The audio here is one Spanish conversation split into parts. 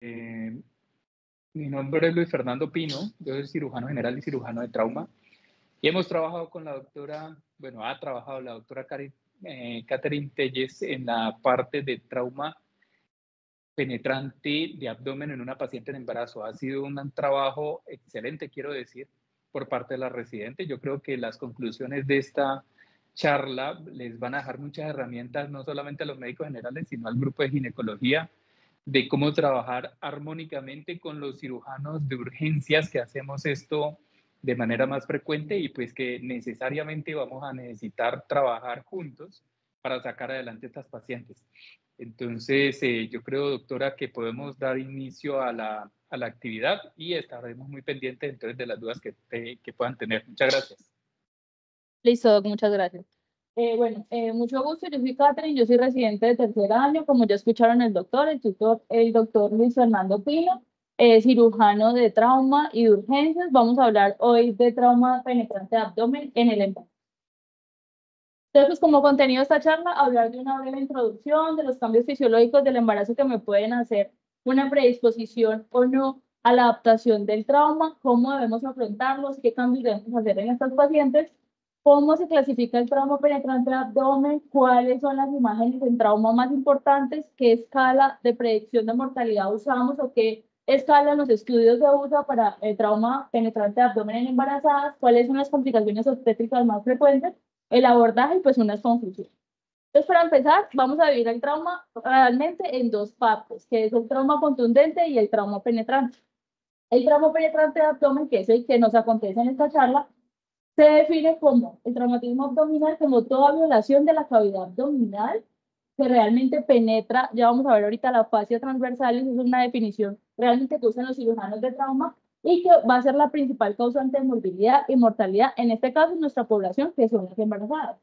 Eh, Mi nombre es Luis Fernando Pino, yo soy cirujano general y cirujano de trauma y hemos trabajado con la doctora, bueno, ha trabajado la doctora Catherine Telles en la parte de trauma penetrante de abdomen en una paciente en embarazo. Ha sido un trabajo excelente, quiero decir, por parte de la residente. Yo creo que las conclusiones de esta charla les van a dejar muchas herramientas, no solamente a los médicos generales, sino al grupo de ginecología, de cómo trabajar armónicamente con los cirujanos de urgencias que hacemos esto de manera más frecuente y pues que necesariamente vamos a necesitar trabajar juntos para sacar adelante a estas pacientes. Entonces, yo creo, doctora, que podemos dar inicio a la actividad y estaremos muy pendientes entonces de las dudas que puedan tener. Muchas gracias. Listo, Doc, muchas gracias. Mucho gusto, yo soy Catherine, yo soy residente de tercer año, como ya escucharon el doctor Luis Fernando Pino, cirujano de trauma y de urgencias. Vamos a hablar hoy de trauma penetrante de abdomen en el embarazo. Entonces, pues, como contenido de esta charla, hablar de una breve introducción, de los cambios fisiológicos del embarazo que me pueden hacer una predisposición o no a la adaptación del trauma, cómo debemos afrontarlos, qué cambios debemos hacer en estos pacientes, cómo se clasifica el trauma penetrante de abdomen, cuáles son las imágenes en trauma más importantes, qué escala de predicción de mortalidad usamos o qué escala los estudios de uso para el trauma penetrante de abdomen en embarazadas, cuáles son las complicaciones obstétricas más frecuentes, el abordaje y pues unas conclusiones. Entonces, para empezar, vamos a dividir el trauma realmente en dos partes, que es el trauma contundente y el trauma penetrante. El trauma penetrante de abdomen, que es el que nos acontece en esta charla, se define como el traumatismo abdominal, como toda violación de la cavidad abdominal que realmente penetra, ya vamos a ver ahorita la fascia transversal, es una definición realmente que usan los cirujanos de trauma y que va a ser la principal causante de morbilidad y mortalidad, en este caso en nuestra población, que son las embarazadas.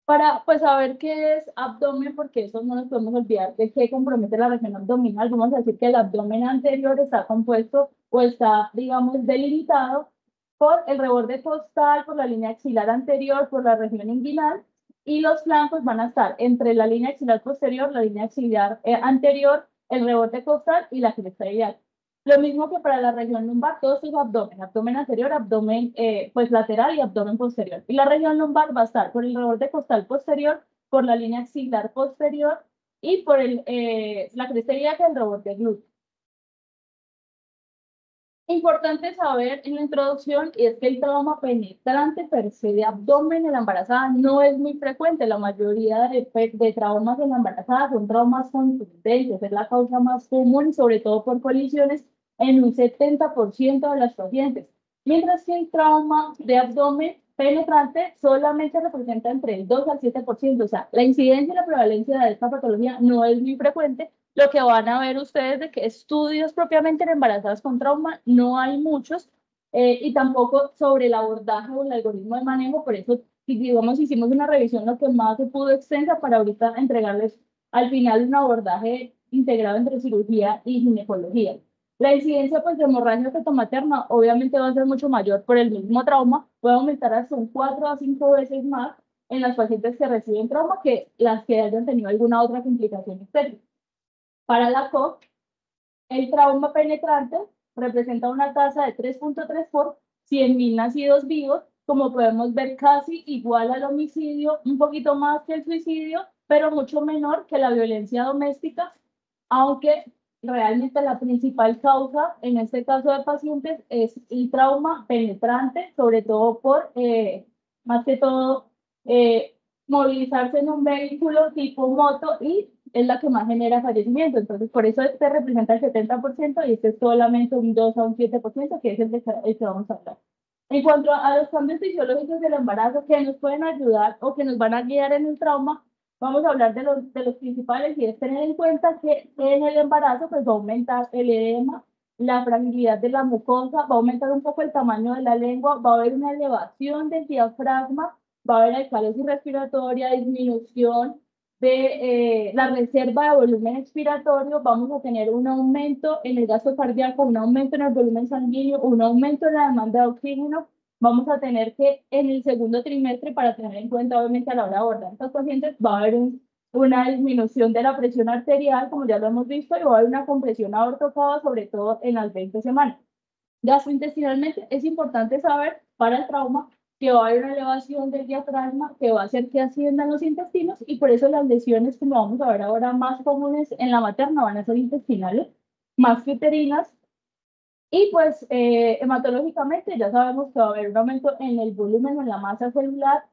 Para pues saber qué es abdomen, porque eso no nos podemos olvidar de qué compromete la región abdominal, vamos a decir que el abdomen anterior está compuesto o está, digamos, delimitado por el reborde costal, por la línea axilar anterior, por la región inguinal, y los flancos van a estar entre la línea axilar posterior, la línea axilar anterior, el reborde costal y la cresta iliaca. Lo mismo que para la región lumbar, todo es abdomen, abdomen anterior, abdomen pues lateral y abdomen posterior. Y la región lumbar va a estar por el reborde costal posterior, por la línea axilar posterior y por la cresta ilíaca del reborde glúteo. Importante saber en la introducción y es que el trauma penetrante per se de abdomen en la embarazada no es muy frecuente. La mayoría de traumas en la embarazada son traumas contundentes, es la causa más común, sobre todo por colisiones, en un 70% de las pacientes. Mientras que el trauma de abdomen penetrante solamente representa entre el 2 al 7%. O sea, la incidencia y la prevalencia de esta patología no es muy frecuente. Lo que van a ver ustedes de que estudios propiamente en embarazadas con trauma no hay muchos y tampoco sobre el abordaje o el algoritmo de manejo. Por eso, digamos, hicimos una revisión lo que más se pudo extensa para ahorita entregarles al final un abordaje integrado entre cirugía y ginecología. La incidencia pues, de hemorragia fetomaterna obviamente va a ser mucho mayor por el mismo trauma, puede aumentar hasta un 4 a 5 veces más en las pacientes que reciben trauma que las que hayan tenido alguna otra complicación estética. Para la COP, el trauma penetrante representa una tasa de 3.3 por 100.000 nacidos vivos, como podemos ver casi igual al homicidio, un poquito más que el suicidio, pero mucho menor que la violencia doméstica, aunque realmente la principal causa en este caso de pacientes es el trauma penetrante, sobre todo por, más que todo, movilizarse en un vehículo tipo moto y es la que más genera fallecimiento. Entonces, por eso este representa el 70% y este es solamente un 2 a un 7%, que es el que vamos a hablar. En cuanto a los cambios fisiológicos del embarazo que nos pueden ayudar o que nos van a guiar en el trauma, vamos a hablar de los principales y es tener en cuenta que en el embarazo pues, va a aumentar el edema, la fragilidad de la mucosa, va a aumentar un poco el tamaño de la lengua, va a haber una elevación del diafragma, va a haber alcalosis respiratoria, disminución de la reserva de volumen expiratorio, vamos a tener un aumento en el gasto cardíaco, un aumento en el volumen sanguíneo, un aumento en la demanda de oxígeno. Vamos a tener que en el segundo trimestre, para tener en cuenta obviamente a la hora de abordar a estos pacientes, va a haber un una disminución de la presión arterial, como ya lo hemos visto, y va a haber una compresión aortocava, sobre todo en las 20 semanas. Gastrointestinalmente es importante saber para el trauma que va a haber una elevación del diafragma que va a hacer que asciendan los intestinos, y por eso las lesiones, como vamos a ver ahora, más comunes en la materna van a ser intestinales, más que uterinas. Y pues hematológicamente ya sabemos que va a haber un aumento en el volumen o en la masa celular,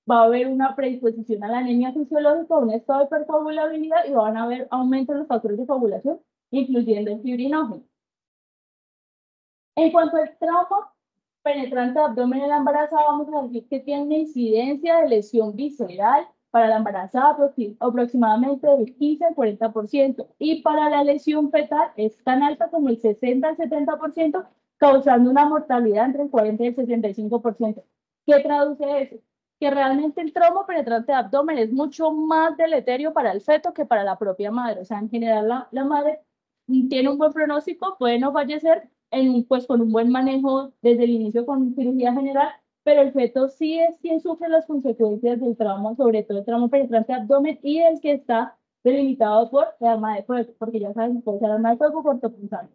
va a haber una predisposición a la anemia fisiológica, un estado de hipercoagulabilidad, y van a haber aumento en los factores de coagulación, incluyendo el fibrinógeno. En cuanto al trauma penetrante de abdomen en la embarazada, vamos a decir que tiene una incidencia de lesión visceral para la embarazada aproximadamente del 15 al 40%, y para la lesión fetal es tan alta como el 60 al 70%, causando una mortalidad entre el 40 y el 65%. ¿Qué traduce eso? Que realmente el trauma penetrante de abdomen es mucho más deleterio para el feto que para la propia madre. O sea, en general la madre tiene un buen pronóstico, puede no fallecer, pues con un buen manejo desde el inicio con cirugía general, pero el feto sí es quien sufre las consecuencias del trauma, sobre todo el trauma penetrante de abdomen, y el que está delimitado por el arma de fuego, porque ya saben, puede ser arma de fuego cortopunzante.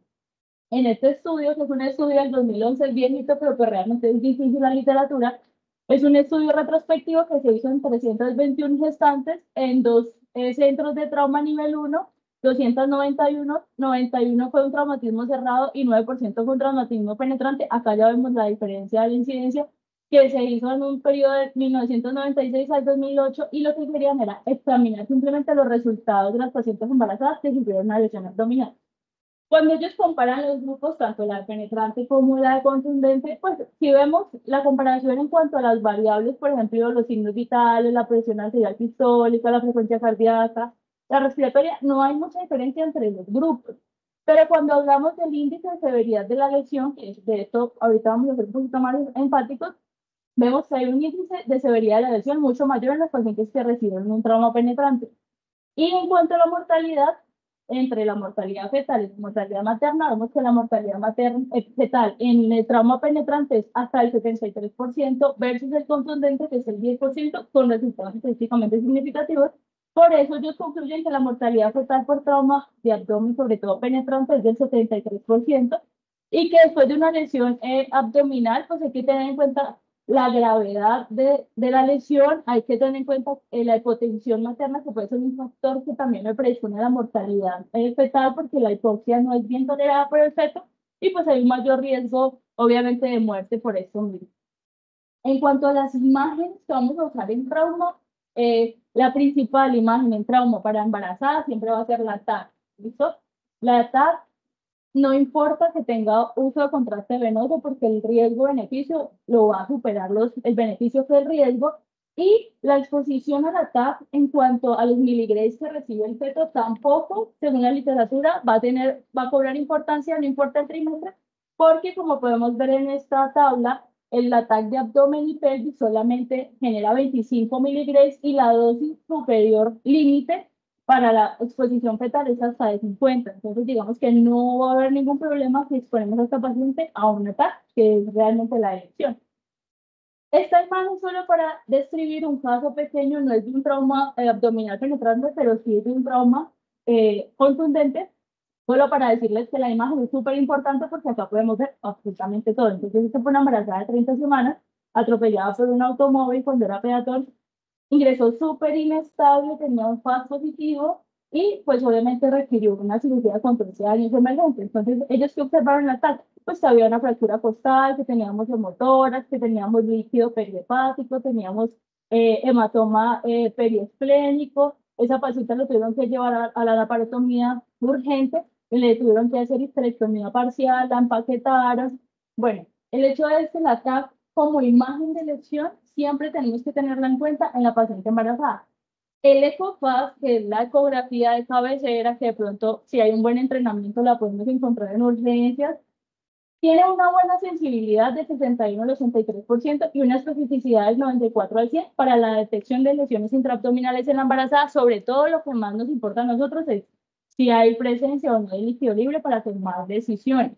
En este estudio, que es un estudio del 2011, es viejito, pero que realmente es difícil la literatura, es un estudio retrospectivo que se hizo en 321 gestantes en dos centros de trauma nivel 1, 291, 91 fue un traumatismo cerrado y 9% fue un traumatismo penetrante. Acá ya vemos la diferencia de la incidencia, que se hizo en un periodo de 1996 al 2008, y lo que querían era examinar simplemente los resultados de las pacientes embarazadas que sufrieron una lesión abdominal. Cuando ellos comparan los grupos, tanto la de penetrante como la de contundente, pues si vemos la comparación en cuanto a las variables, por ejemplo, los signos vitales, la presión arterial sistólica, la frecuencia cardíaca, la respiratoria, no hay mucha diferencia entre los grupos. Pero cuando hablamos del índice de severidad de la lesión, que es de esto ahorita vamos a ser un poquito más enfáticos, vemos que hay un índice de severidad de la lesión mucho mayor en los pacientes que reciben un trauma penetrante. Y en cuanto a la mortalidad, entre la mortalidad fetal y la mortalidad materna, vemos que la mortalidad materna, fetal en el trauma penetrante es hasta el 73% versus el contundente, que es el 10%, con resultados estadísticamente significativos. Por eso ellos concluyen que la mortalidad fetal por trauma de abdomen, sobre todo penetrante, es del 73%, y que después de una lesión abdominal, pues hay que tener en cuenta la gravedad de la lesión, hay que tener en cuenta la hipotensión materna, que puede ser un factor que también me predispone a la mortalidad fetal, porque la hipoxia no es bien tolerada por el feto, y pues hay un mayor riesgo, obviamente, de muerte por esto mismo. En cuanto a las imágenes que vamos a usar en trauma, la principal imagen en trauma para embarazada siempre va a ser la TAC, ¿listo? La TAC no importa que tenga uso de contraste venoso, porque el riesgo-beneficio lo va a superar el beneficio que el riesgo, y la exposición a la TAP en cuanto a los miligramos que recibe el feto tampoco, según la literatura, va a cobrar importancia, no importa el trimestre, porque como podemos ver en esta tabla, el ataque de abdomen y pelvis solamente genera 25 miligramos, y la dosis superior límite para la exposición fetal es hasta de 50. Entonces, digamos que no va a haber ningún problema si exponemos a esta paciente a un TAC, que es realmente la elección. Esta imagen solo para describir un caso pequeño, no es de un trauma abdominal penetrante, pero sí es de un trauma contundente, solo para decirles que la imagen es súper importante, porque acá podemos ver absolutamente todo. Entonces, esta fue una embarazada de 30 semanas, atropellada por un automóvil cuando era peatón, ingresó súper inestable, tenía un FAS positivo, y pues obviamente requirió una cirugía con 13 años emergente. Entonces, ellos que observaron la TAC, pues que había una fractura costal, que teníamos hemotoras, que teníamos líquido perihepático, teníamos hematoma periesplénico. Esa paciente lo tuvieron que llevar a la laparotomía urgente, le tuvieron que hacer histerectomía parcial, la empaquetaron. Bueno, el hecho es que la TAC, como imagen de lesión, siempre tenemos que tenerla en cuenta en la paciente embarazada. El ECOFAS, que es la ecografía de cabecera, que de pronto, si hay un buen entrenamiento, la podemos encontrar en urgencias, tiene una buena sensibilidad de 61 al 83% y una especificidad del 94 al 100 para la detección de lesiones intraabdominales en la embarazada. Sobre todo, lo que más nos importa a nosotros es si hay presencia o no de líquido libre para tomar decisiones.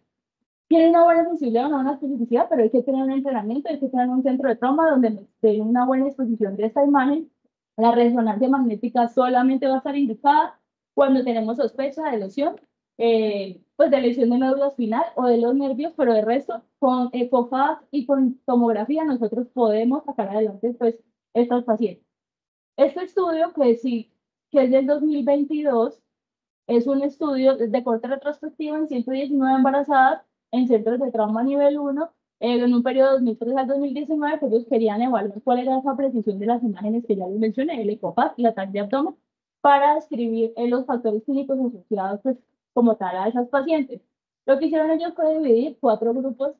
Tiene una buena sensibilidad, una buena especificidad, pero hay que tener un entrenamiento, hay que tener un centro de trauma donde nos dé una buena exposición de esta imagen, La resonancia magnética solamente va a estar indicada cuando tenemos sospecha de lesión, pues de lesión de médula espinal o de los nervios, pero de resto, con ecofaz y con tomografía nosotros podemos sacar adelante pues estos pacientes. Este estudio que es del 2022, es un estudio de corte retrospectivo en 119 embarazadas en centros de trauma nivel 1, en un periodo de 2003 al 2019, que ellos querían evaluar cuál era esa precisión de las imágenes que ya les mencioné, el ecopaz y la TAC de abdomen, para describir los factores clínicos asociados pues, como tal a esas pacientes. Lo que hicieron ellos fue dividir 4 grupos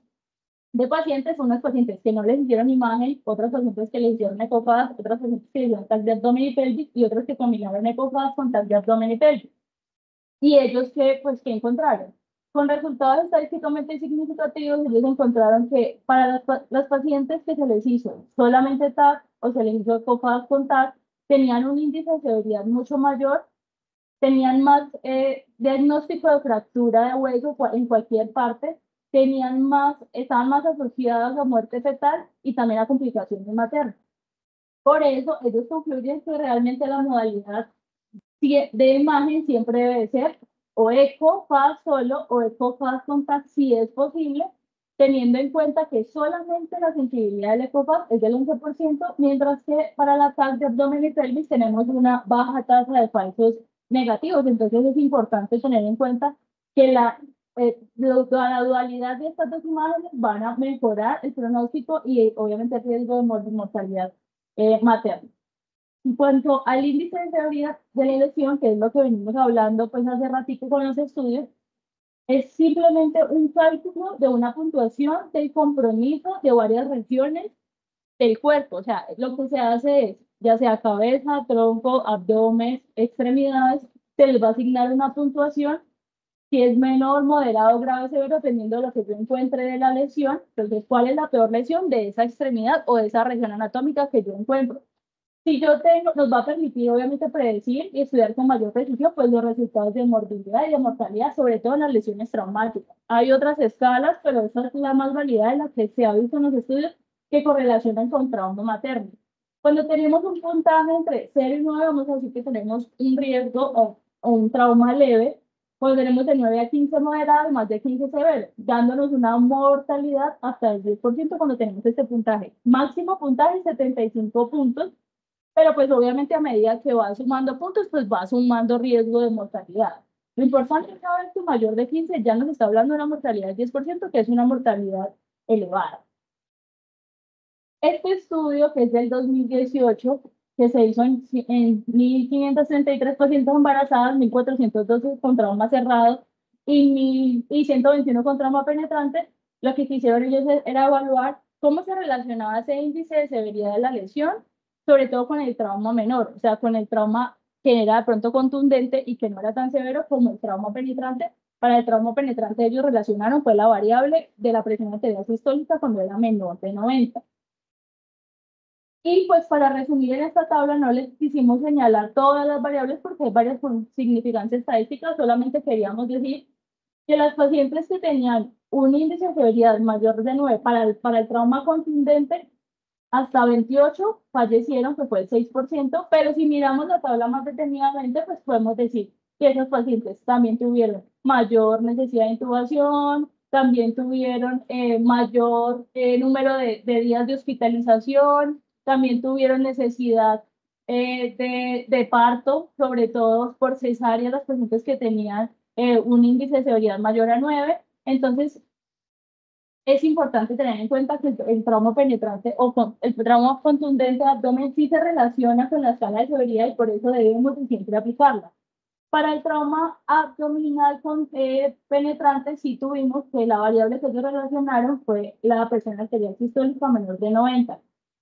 de pacientes, unas pacientes que no les hicieron imagen, otras pacientes que les hicieron ecopaz, otras pacientes que les hicieron TAC de abdomen y pelvis y otras que combinaron ecopaz con TAC de abdomen y pelvis. Y ellos ¿qué encontraron? Con resultados estadísticamente significativos, ellos encontraron que para las pacientes que se les hizo solamente TAC o se les hizo ecopaz con TAC, tenían un índice de severidad mucho mayor, tenían más diagnóstico de fractura de hueso en cualquier parte, estaban más asociadas a muerte fetal y también a complicaciones maternas. Por eso, ellos concluyen que realmente la modalidad de imagen siempre debe ser o ecofaz solo o ecofaz con TAC si es posible, teniendo en cuenta que solamente la sensibilidad del ecofaz es del 11%, mientras que para la TAC de abdomen y pelvis tenemos una baja tasa de falsos negativos. Entonces es importante tener en cuenta que la dualidad de estas dos imágenes van a mejorar el pronóstico y obviamente el riesgo de mortalidad materna. En cuanto al índice de severidad de la lesión, que es lo que venimos hablando pues hace ratito con los estudios, es simplemente un cálculo de una puntuación del compromiso de varias regiones del cuerpo. O sea, lo que se hace es, ya sea cabeza, tronco, abdomen, extremidades, se les va a asignar una puntuación. Si es menor, moderado, grave, severo, dependiendo de lo que yo encuentre de la lesión. Entonces, ¿cuál es la peor lesión de esa extremidad o de esa región anatómica que yo encuentro? Si yo tengo, nos va a permitir obviamente predecir y estudiar con mayor precisión pues los resultados de morbilidad y de mortalidad, sobre todo en las lesiones traumáticas. Hay otras escalas, pero esa es la más válida de la que se ha visto en los estudios que correlacionan con trauma materno. Cuando tenemos un puntaje entre 0 y 9, vamos a decir que tenemos un riesgo o un trauma leve. Cuando tenemos de 9 a 15 moderado y más de 15 severo, dándonos una mortalidad hasta el 10% cuando tenemos este puntaje. Máximo puntaje 75 puntos, pero pues obviamente a medida que va sumando puntos, pues va sumando riesgo de mortalidad. Lo importante es saber que mayor de 15 ya nos está hablando de una mortalidad del 10%, que es una mortalidad elevada. Este estudio, que es del 2018, que se hizo en 1.533 pacientes embarazadas, 1.412 con trauma cerrado y 121 con trauma penetrante, lo que quisieron ellos era evaluar cómo se relacionaba ese índice de severidad de la lesión, sobre todo con el trauma menor, o sea, con el trauma que era de pronto contundente y que no era tan severo como el trauma penetrante. Para el trauma penetrante ellos relacionaron fue la variable de la presión arterial sistólica cuando era menor de 90. Y pues para resumir en esta tabla no les quisimos señalar todas las variables porque hay varias con significancia estadística, solamente queríamos decir que las pacientes que tenían un índice de severidad mayor de 9 para el trauma contundente, hasta 28 fallecieron, que fue el 6%, pero si miramos la tabla más detenidamente, pues podemos decir que esos pacientes también tuvieron mayor necesidad de intubación, también tuvieron mayor número de días de hospitalización, también tuvieron necesidad de parto, sobre todo por cesárea, las pacientes que tenían un índice de severidad mayor a 9. Entonces, es importante tener en cuenta que el trauma penetrante o el trauma contundente de abdomen sí se relaciona con la escala de severidad y por eso debemos siempre aplicarla. Para el trauma abdominal penetrante sí tuvimos que la variable que ellos relacionaron fue la presión arterial sistólica menor de 90.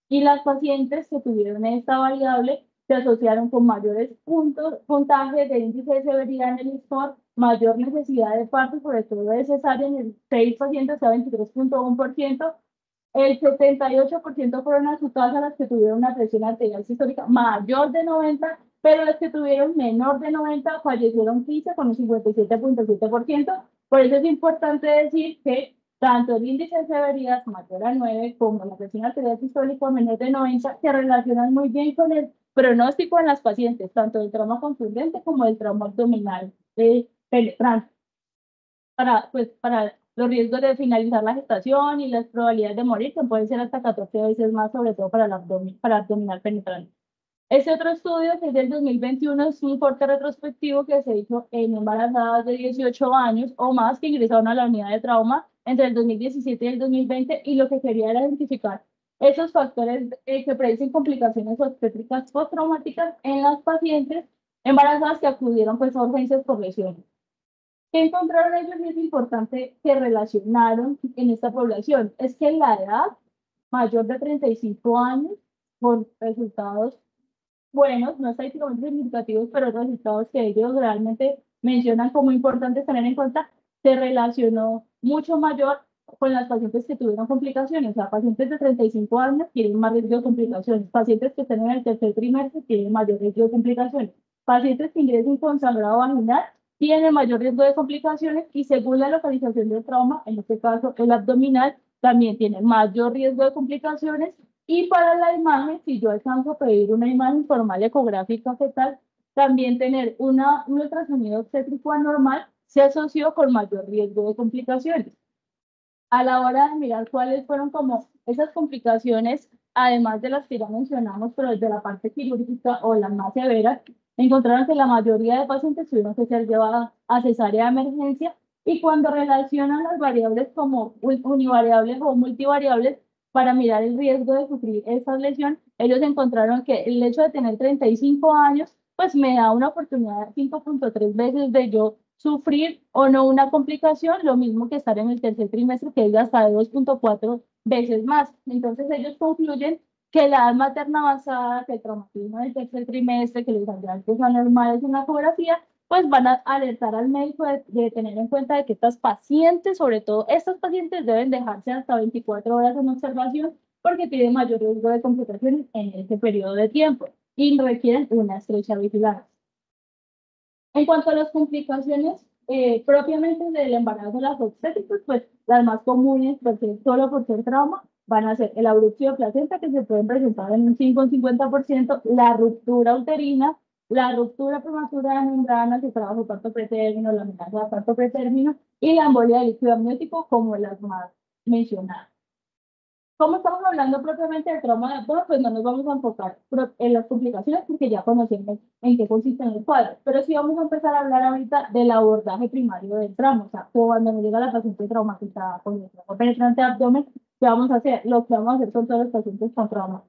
Y las pacientes que tuvieron esta variable se asociaron con mayores puntajes de índice de severidad en el score, mayor necesidad de parto, sobre todo de cesárea en el 6 pacientes a 23.1%. El 78% fueron a su casa las que tuvieron una presión arterial sistólica mayor de 90, pero las que tuvieron menor de 90 fallecieron 15 con un 57.7%. Por eso es importante decir que tanto el índice de severidad mayor a 9 como la presión arterial sistólica menor de 90 se relacionan muy bien con el pronóstico en las pacientes, tanto del trauma contundente como del trauma abdominal penetrante, para los riesgos de finalizar la gestación y las probabilidades de morir, que pueden ser hasta 14 veces más, sobre todo para el para abdominal penetrante. Este otro estudio, que es del 2021, es un corte retrospectivo que se hizo en embarazadas de 18 años o más que ingresaron a la unidad de trauma entre el 2017 y el 2020, y lo que quería era identificar esos factores que predicen complicaciones obstétricas postraumáticas en las pacientes embarazadas que acudieron pues, a urgencias por lesiones. ¿Qué encontraron ellos? Y es importante que relacionaron en esta población. Es que la edad mayor de 35 años, con resultados buenos, no estadísticamente significativos, pero resultados que ellos realmente mencionan como importantes tener en cuenta, se relacionó mucho mayor con las pacientes que tuvieron complicaciones. O sea, pacientes de 35 años tienen más riesgo de complicaciones, pacientes que estén en el tercer trimestre tienen mayor riesgo de complicaciones, pacientes que ingresen con sangrado vaginal tienen mayor riesgo de complicaciones, y según la localización del trauma, en este caso el abdominal, también tiene mayor riesgo de complicaciones. Y para la imagen, si yo alcanzo a pedir una imagen formal ecográfica fetal, también tener un ultrasonido obstétrico anormal se asoció con mayor riesgo de complicaciones. A la hora de mirar cuáles fueron como esas complicaciones, además de las que ya mencionamos, pero desde la parte quirúrgica o las más severas, encontraron que la mayoría de pacientes tuvieron que ser llevadas a cesárea de emergencia, y cuando relacionan las variables como univariables o multivariables para mirar el riesgo de sufrir esa lesión, ellos encontraron que el hecho de tener 35 años, pues me da una oportunidad de 5.3 veces de yo sufrir o no una complicación, lo mismo que estar en el tercer trimestre, que es hasta de 2.4 veces más. Entonces ellos concluyen que la edad materna avanzada, que el traumatismo del tercer trimestre, que los hallazgos anormales en la ecografía, pues van a alertar al médico de tener en cuenta de que estas pacientes, sobre todo estas pacientes, deben dejarse hasta 24 horas en observación porque tienen mayor riesgo de complicaciones en ese periodo de tiempo y requieren una estrecha vigilancia. En cuanto a las complicaciones propiamente del embarazo, las obstétricas, pues las más comunes, porque solo por ser trauma, van a ser el abrupto de placenta, que se pueden presentar en un 5 o 50%, la ruptura uterina, la ruptura prematura de membranas, el trabajo de parto pretérmino, la amenaza de parto pretérmino y la embolia de líquido amniótico, como las más mencionadas. Como estamos hablando propiamente del trauma de abdomen, pues no nos vamos a enfocar en las complicaciones porque ya conocemos en qué consiste el cuadro. Pero sí vamos a empezar a hablar ahorita del abordaje primario del trauma. O sea, cuando nos llega la paciente traumatizada con el trauma penetrante de abdomen, ¿qué vamos a hacer? Lo que vamos a hacer con todos los pacientes con trauma.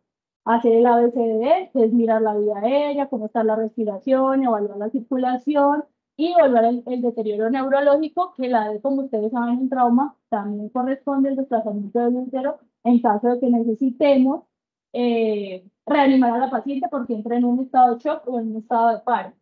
Hacer el ABCDE, que es mirar la vida aérea, cómo está la respiración, evaluar la circulación y evaluar el deterioro neurológico, que como ustedes saben, en trauma también corresponde el desplazamiento del útero en caso de que necesitemos reanimar a la paciente porque entra en un estado de shock o en un estado de paro.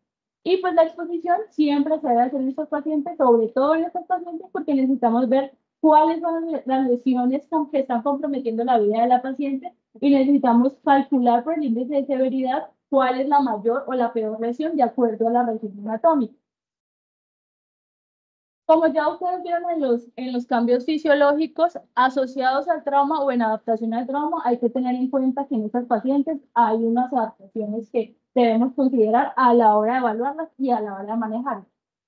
Y pues la exposición siempre se debe hacer en estos pacientes, sobre todo en estos pacientes, porque necesitamos ver cuáles son las lesiones que están comprometiendo la vida de la paciente, y necesitamos calcular por el índice de severidad cuál es la mayor o la peor lesión de acuerdo a la región anatómica. Como ya ustedes vieron en los cambios fisiológicos asociados al trauma o en adaptación al trauma, hay que tener en cuenta que en estas pacientes hay unas adaptaciones que debemos considerar a la hora de evaluarlas y a la hora de manejarlas.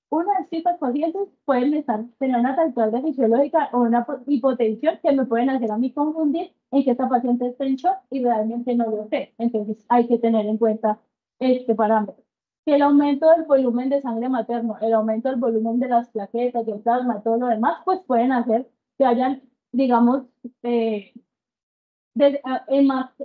Una de estas pacientes pueden tener una taquicardia fisiológica o una hipotensión que me pueden hacer a mí confundir en que esta paciente está en shock y realmente no lo sé. Entonces hay que tener en cuenta este parámetro, que el aumento del volumen de sangre materno, el aumento del volumen de las plaquetas, del plasma, todo lo demás, pues pueden hacer que hayan, digamos,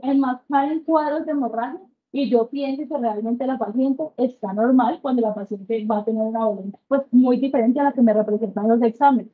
enmascar en cuadros de hemorragia, y yo pienso que realmente la paciente está normal cuando la paciente va a tener una volumen pues muy diferente a la que me representan los exámenes.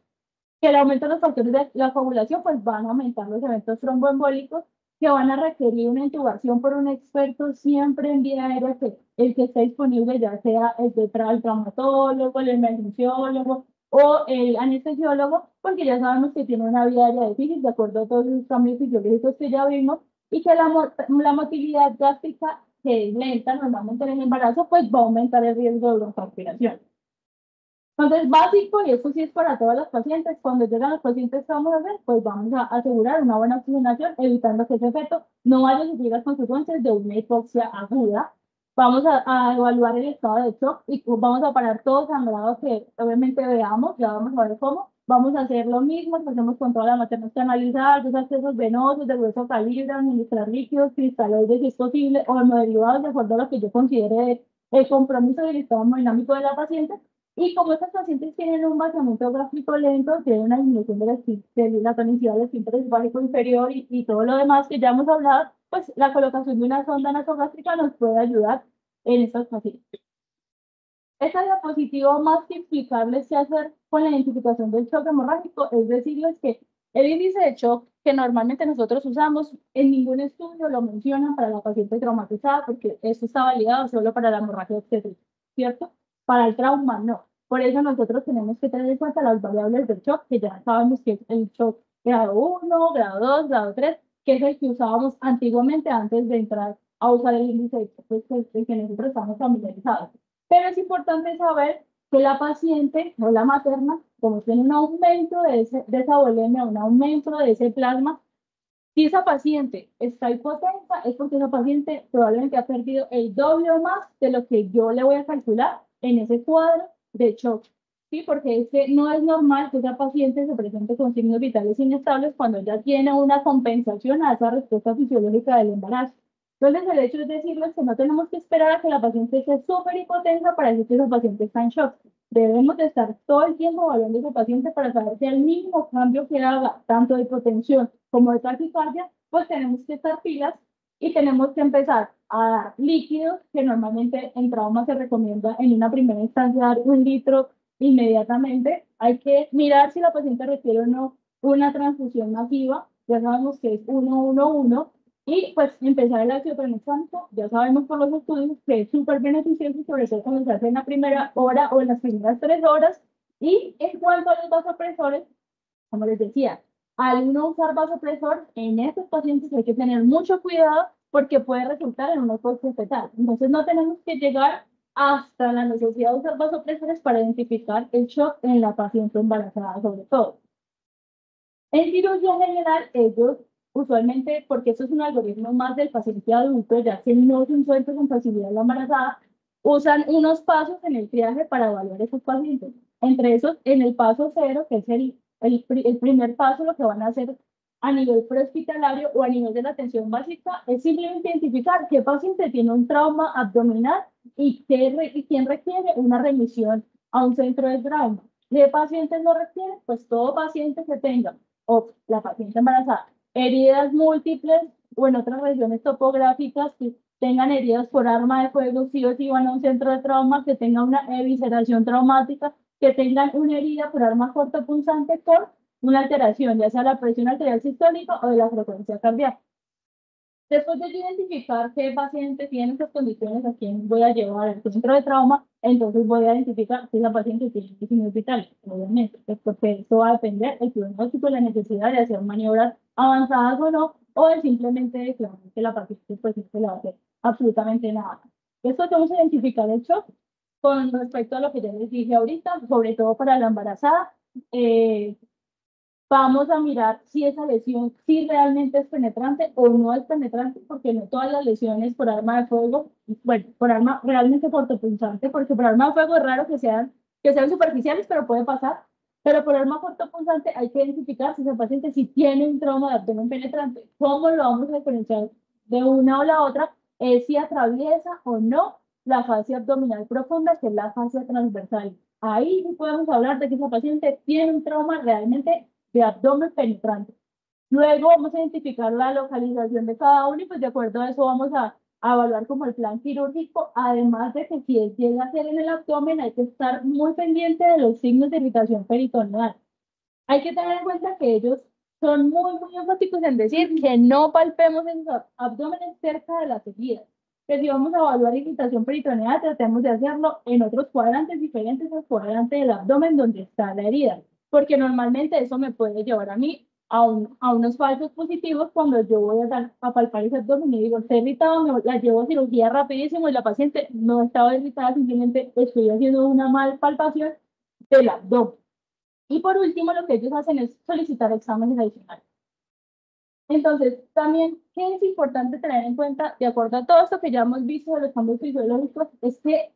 Que el aumento de los factores de la coagulación pues van a aumentar los eventos tromboembólicos, que van a requerir una intubación por un experto siempre en vía aérea, que el que esté disponible, ya sea el traumatólogo, el emergenciólogo o el anestesiólogo, porque ya sabemos que tiene una vía aérea difícil de acuerdo a todos los cambios fisiológicos que ya vimos, y que la motilidad gástrica, que es lenta normalmente en el embarazo, pues va a aumentar el riesgo de broncoaspiración. Entonces, básico, y esto sí es para todos los pacientes, cuando llegan los pacientes, ¿qué vamos a hacer? Pues vamos a asegurar una buena oxigenación, evitando que ese efecto no vaya a sufrir las consecuencias de una hipoxia aguda. Vamos a evaluar el estado de shock y vamos a parar todo sangrado que obviamente veamos, ya vamos a ver cómo. Vamos a hacer lo mismo que hacemos con toda la materna canalizada, los accesos venosos de grueso calibre, administrar líquidos, cristaloides si es posible, o hemoderivados de acuerdo a lo que yo considere el compromiso del estado hemodinámico de la paciente. Y como estos pacientes tienen un vaciamiento gástrico lento, tienen una disminución de la tonicidad del esfínter esofágico inferior y todo lo demás que ya hemos hablado, pues la colocación de una sonda nasogástrica nos puede ayudar en estos pacientes. Esta diapositiva más que explicable se hacer con la identificación del shock hemorrágico, es decirles que el índice de shock que normalmente nosotros usamos, en ningún estudio lo mencionan para la paciente traumatizada, porque esto está validado solo para la hemorragia obstétrica, ¿cierto? Para el trauma no. Por eso nosotros tenemos que tener en cuenta las variables del shock, que ya sabemos que es el shock grado 1, grado 2, grado 3, que es el que usábamos antiguamente antes de entrar a usar el índice de shock, pues, el que nosotros estamos familiarizados. Pero es importante saber que la paciente o la materna, como tiene un aumento de esa volemia, un aumento de ese plasma, si esa paciente está hipotensa, es porque esa paciente probablemente ha perdido el doble o más de lo que yo le voy a calcular en ese cuadro de shock. ¿Sí? Porque es que no es normal que esa paciente se presente con signos vitales inestables cuando ya tiene una compensación a esa respuesta fisiológica del embarazo. Entonces, el hecho es decirles que no tenemos que esperar a que la paciente esté súper hipotensa para decir que esa paciente está en shock. Debemos de estar todo el tiempo evaluando a ese paciente para saber si al mínimo cambio que haga, tanto de hipotensión como de taquicardia, pues tenemos que estar pilas y tenemos que empezar a dar líquidos, que normalmente en trauma se recomienda en una primera instancia dar 1 litro inmediatamente. Hay que mirar si la paciente requiere o no una transfusión masiva, ya sabemos que es 1-1-1, y pues empezar el ácido tranexámico, ya sabemos por los estudios que es súper beneficioso, sobre todo cuando se hace en la primera hora o en las primeras 3 horas. Y en cuanto a los vasopresores, como les decía, al no usar vasopresor, en estos pacientes hay que tener mucho cuidado porque puede resultar en una hipoxia fetal. Entonces no tenemos que llegar hasta la necesidad de usar vasopresores para identificar el shock en la paciente embarazada sobre todo. En cirugía general, ellos usualmente, porque eso es un algoritmo más del paciente adulto, ya que no se encuentra con facilidad la embarazada, usan unos pasos en el triaje para evaluar a esos pacientes. Entre esos, en el paso 0, que es el primer paso, lo que van a hacer a nivel prehospitalario o a nivel de la atención básica, es simplemente identificar qué paciente tiene un trauma abdominal y quién requiere una remisión a un centro de trauma. ¿Qué pacientes lo requieren? Pues todo paciente que tenga o la paciente embarazada, heridas múltiples o en otras regiones topográficas que tengan heridas por arma de fuego, sí o sí van a un centro de trauma, que tengan una evisceración traumática, que tengan una herida por arma cortopunzante con una alteración, ya sea la presión arterial sistólica o de la frecuencia cardíaca. Después de identificar qué paciente tiene esas condiciones, a quién voy a llevar al centro de trauma, entonces voy a identificar si la paciente tiene signos vitales, obviamente, pues porque eso va a depender del diagnóstico y la necesidad de hacer maniobras avanzadas o no, o de simplemente declarar que la paciente pues no se le va a hacer absolutamente nada. Esto vamos a identificar el shock con respecto a lo que ya les dije ahorita, sobre todo para la embarazada. Vamos a mirar si esa lesión si realmente es penetrante o no es penetrante, porque no todas las lesiones por arma de fuego, bueno, por arma realmente cortopunzante, porque por arma de fuego es raro que sean superficiales, pero puede pasar. Pero por arma cortopunzante hay que identificar si ese paciente si tiene un trauma de abdomen penetrante. ¿Cómo lo vamos a diferenciar de una o la otra? Es si atraviesa o no la fascia abdominal profunda, que es la fascia transversal. Ahí sí podemos hablar de que ese paciente tiene un trauma realmente de abdomen penetrante. Luego vamos a identificar la localización de cada uno y pues de acuerdo a eso vamos a evaluar como el plan quirúrgico, además de que si llega a ser en el abdomen hay que estar muy pendiente de los signos de irritación peritoneal. Hay que tener en cuenta que ellos son muy enfáticos en decir que no palpemos en los abdómenes cerca de las heridas. Que si vamos a evaluar irritación peritoneal, tratemos de hacerlo en otros cuadrantes diferentes al cuadrante del abdomen donde está la herida, porque normalmente eso me puede llevar a mí a unos falsos positivos cuando yo voy a palpar ese abdomen y digo, está irritado, la llevo a cirugía rapidísimo y la paciente no estaba irritada, simplemente estoy haciendo una mal palpación, del abdomen. Y por último, lo que ellos hacen es solicitar exámenes adicionales. Entonces, también, ¿qué es importante tener en cuenta, de acuerdo a todo esto que ya hemos visto de los cambios fisiológicos? Es que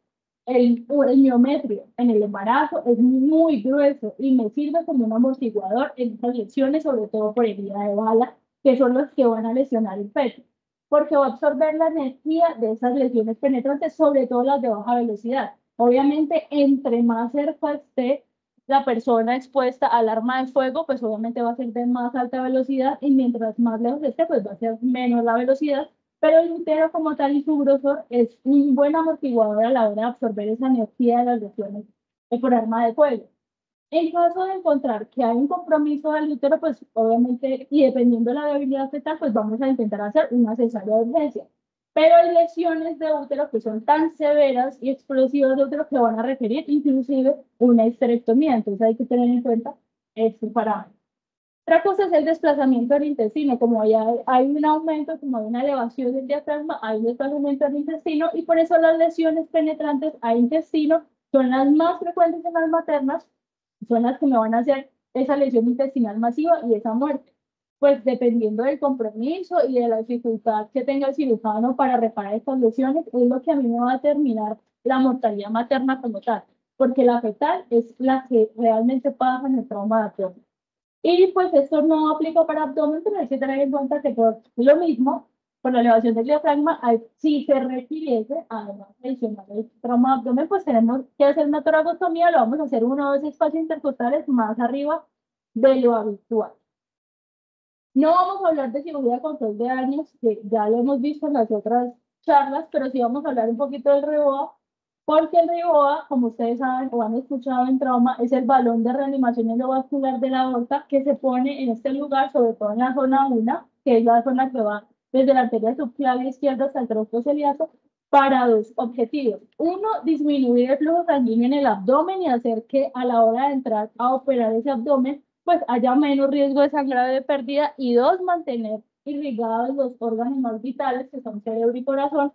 el miometrio en el embarazo es muy grueso y me sirve como un amortiguador en estas lesiones, sobre todo por herida de bala, que son los que van a lesionar el feto, porque va a absorber la energía de esas lesiones penetrantes, sobre todo las de baja velocidad. Obviamente, entre más cerca esté la persona expuesta al arma de fuego, pues obviamente va a ser de más alta velocidad y mientras más lejos esté, pues va a ser menos la velocidad, pero el útero como tal y su grosor es un buen amortiguador a la hora de absorber esa energía de las lesiones por arma de fuego. En caso de encontrar que hay un compromiso del útero, pues obviamente, y dependiendo de la debilidad fetal, pues vamos a intentar hacer una cesárea de urgencia. Pero hay lesiones de útero que son tan severas y explosivas de útero que van a requerir inclusive una histerectomía. Entonces hay que tener en cuenta este parámetro. Otra cosa es el desplazamiento del intestino. Como ya hay un aumento, como hay una elevación del diafragma, hay un desplazamiento del intestino y por eso las lesiones penetrantes al intestino son las más frecuentes en las maternas, son las que me van a hacer esa lesión intestinal masiva y esa muerte. Pues dependiendo del compromiso y de la dificultad que tenga el cirujano para reparar estas lesiones, es lo que a mí me va a determinar la mortalidad materna como tal, porque la fetal es la que realmente pasa en el trauma de abdomen. Y pues esto no aplica para abdomen, pero hay que tener en cuenta que por lo mismo, por la elevación del diafragma, si se requiriese, además adicional del trauma de abdomen, pues tenemos que hacer una toracostomía, lo vamos a hacer 1 o 2 espacios intercostales más arriba de lo habitual. No vamos a hablar de cirugía de control de daños, que ya lo hemos visto en las otras charlas, pero sí vamos a hablar un poquito del RIBOA, porque el RIBOA, como ustedes saben o han escuchado en trauma, es el balón de reanimación endovascular de la aorta que se pone en este lugar, sobre todo en la zona 1, que es la zona que va desde la arteria subclavia izquierda hasta el tronco celíaco, para 2 objetivos. Uno, disminuir el flujo sanguíneo en el abdomen y hacer que a la hora de entrar a operar ese abdomen, pues haya menos riesgo de sangrado de pérdida. Y 2, mantener irrigados los órganos más vitales, que son cerebro y corazón,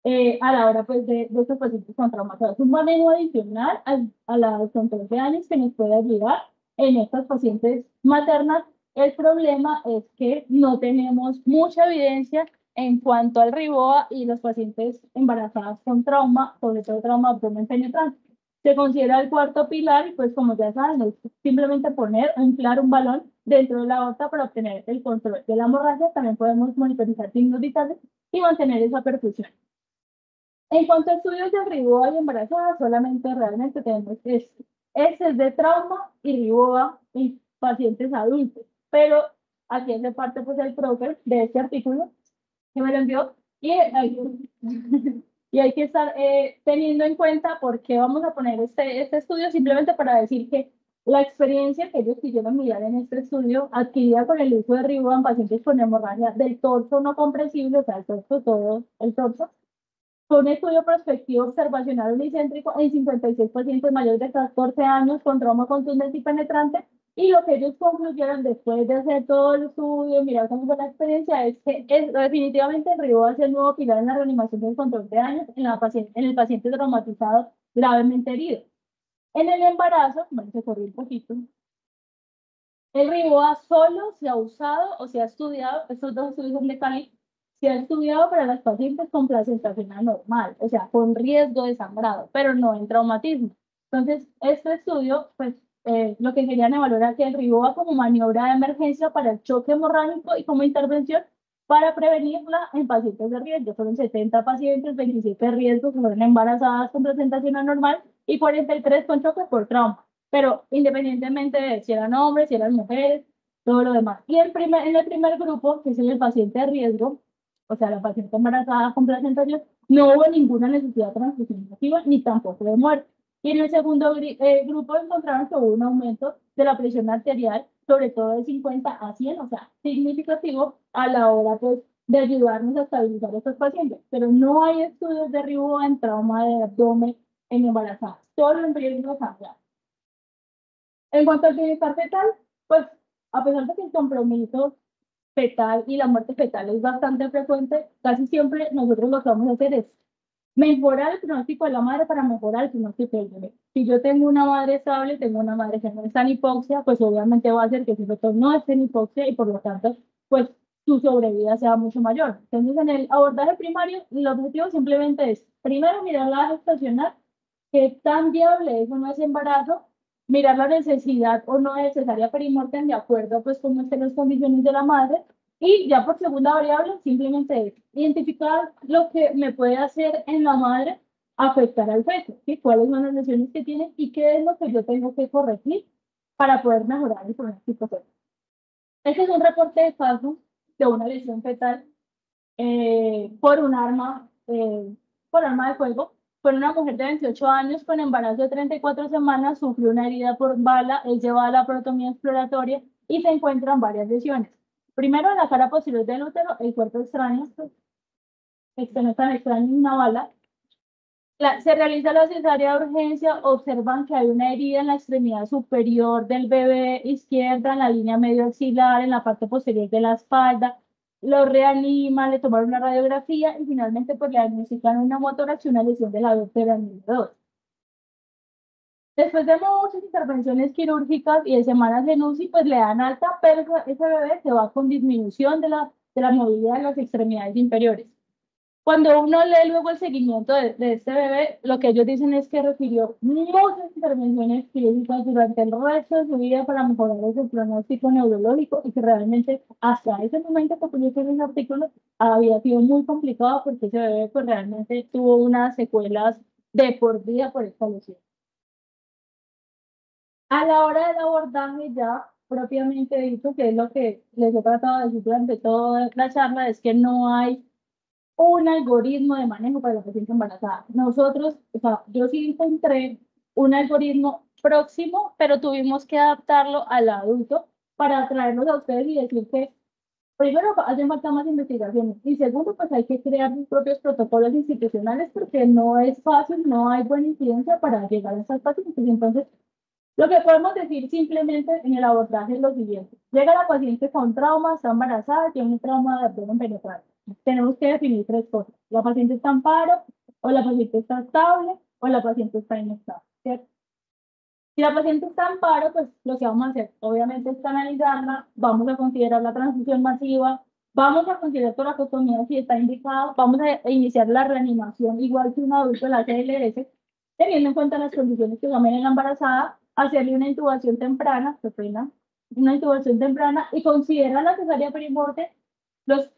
a la hora pues, de estos pacientes con trauma. Es un manejo adicional a la control de años que nos puede ayudar en estas pacientes maternas. El problema es que no tenemos mucha evidencia en cuanto al RIBOA y los pacientes embarazadas con trauma, sobre todo trauma abdomen penetrante. Se considera el cuarto pilar y pues como ya saben, es simplemente poner o inflar un balón dentro de la aorta para obtener el control de la hemorragia. También podemos monitorizar signos vitales y mantener esa perfusión. En cuanto a estudios de RIBOA y embarazadas, solamente realmente tenemos este. Este es de trauma y RIBOA en pacientes adultos, pero aquí hace parte pues el profe de este artículo que me lo envió y y hay que estar teniendo en cuenta por qué vamos a poner este estudio, simplemente para decir que la experiencia que ellos quisieron mirar en este estudio, adquirida con el uso de RIBOA en pacientes con hemorragia del torso no compresible, o sea, el torso, todo el torso, fue un estudio prospectivo observacional unicéntrico en 56 pacientes mayores de 14 años con trauma contundente y penetrante. Y lo que ellos concluyeron después de hacer todo el estudio, mirar cómo fue la experiencia, es que definitivamente el RIBOA es el nuevo pilar en la reanimación del control de daños en el paciente traumatizado gravemente herido. En el embarazo, bueno, se corrió un poquito, el RIBOA solo se ha usado o se ha estudiado, estos 2 estudios son de Cali, se ha estudiado para las pacientes con placentación anormal, o sea, con riesgo de sangrado, pero no en traumatismo. Entonces, este estudio, pues, lo que querían evaluar que el RIBOA como maniobra de emergencia para el choque hemorrágico y como intervención para prevenirla en pacientes de riesgo. Fueron 70 pacientes, 27 riesgos, fueron embarazadas con placentación anormal y 43 con choque por trauma. Pero independientemente de si eran hombres, si eran mujeres, todo lo demás. Y en el primer grupo, que es el paciente de riesgo, o sea, la paciente embarazada con placentación, no hubo ninguna necesidad de transfusión masiva ni tampoco de muerte. Y en el segundo grupo encontraron que hubo un aumento de la presión arterial, sobre todo de 50 a 100, o sea, significativo a la hora pues, de ayudarnos a estabilizar a estos pacientes. Pero no hay estudios de RIBOA en trauma de abdomen en embarazadas, solo en riesgo de sangrar. En cuanto al bienestar fetal, pues a pesar de que el compromiso fetal y la muerte fetal es bastante frecuente, casi siempre nosotros lo que vamos a hacer es mejorar el pronóstico de la madre para mejorar el pronóstico del bebé. Si yo tengo una madre estable, tengo una madre que no está en hipoxia, pues obviamente va a hacer que su feto no esté en hipoxia y por lo tanto, pues su sobrevida sea mucho mayor. Entonces, en el abordaje primario, el objetivo simplemente es, primero, mirar la gestacional, qué tan viable es o no es embarazo, mirar la necesidad o no es cesárea perimortem de acuerdo pues cómo estén las condiciones de la madre y ya por segunda variable simplemente es identificar lo que me puede hacer en la madre afectar al feto, ¿sí? Cuáles son las lesiones que tiene y qué es lo que yo tengo que corregir para poder mejorar el pronóstico fetal. Este es un reporte de caso de una lesión fetal por arma de fuego. Fue una mujer de 28 años con embarazo de 34 semanas, sufrió una herida por bala, es llevada a la protomía exploratoria y se encuentran varias lesiones. Primero, en la cara posterior del útero, el cuerpo extraño, este no es tan extraño, una bala. Se realiza la cesárea de urgencia, observan que hay una herida en la extremidad superior del bebé izquierda, en la línea medio axilar, en la parte posterior de la espalda. Lo reaniman, le tomaron una radiografía y finalmente pues le diagnostican una motorax y una lesión de la vértebra número 2. Después de muchas intervenciones quirúrgicas y de semanas de UCI, pues le dan alta, pero ese bebé se va con disminución de la movilidad de las extremidades inferiores. Cuando uno lee luego el seguimiento de este bebé, lo que ellos dicen es que requirió muchas intervenciones quirúrgicas durante el resto de su vida para mejorar ese pronóstico neurológico y que realmente hasta ese momento que publiqué en ese artículo había sido muy complicado porque ese bebé pues realmente tuvo unas secuelas de por vida por esta lesión. A la hora del abordaje ya propiamente dicho, que es lo que les he tratado de decir durante toda la charla, es que no hay un algoritmo de manejo para la paciente embarazada. Nosotros, o sea, yo sí encontré un algoritmo próximo, pero tuvimos que adaptarlo al adulto para traerlos a ustedes y decir que primero hacen falta más investigaciones y segundo, pues hay que crear sus propios protocolos institucionales porque no es fácil, no hay buena incidencia para llegar a estas pacientes. Entonces, lo que podemos decir simplemente en el abordaje es lo siguiente. Llega la paciente con trauma, está embarazada, tiene un trauma de abdomen penetrante. Tenemos que definir tres cosas. La paciente está en paro, o la paciente está estable, o la paciente está inestable, ¿cierto? Si la paciente está en paro, pues lo que vamos a hacer, obviamente, es analizarla, vamos a considerar la transfusión masiva, vamos a considerar toracotomía si está indicado, vamos a iniciar la reanimación igual que un adulto, la CLS, teniendo en cuenta las condiciones que también en la embarazada, hacerle una intubación temprana, qué pena, una intubación temprana y considerar la cesárea perimortem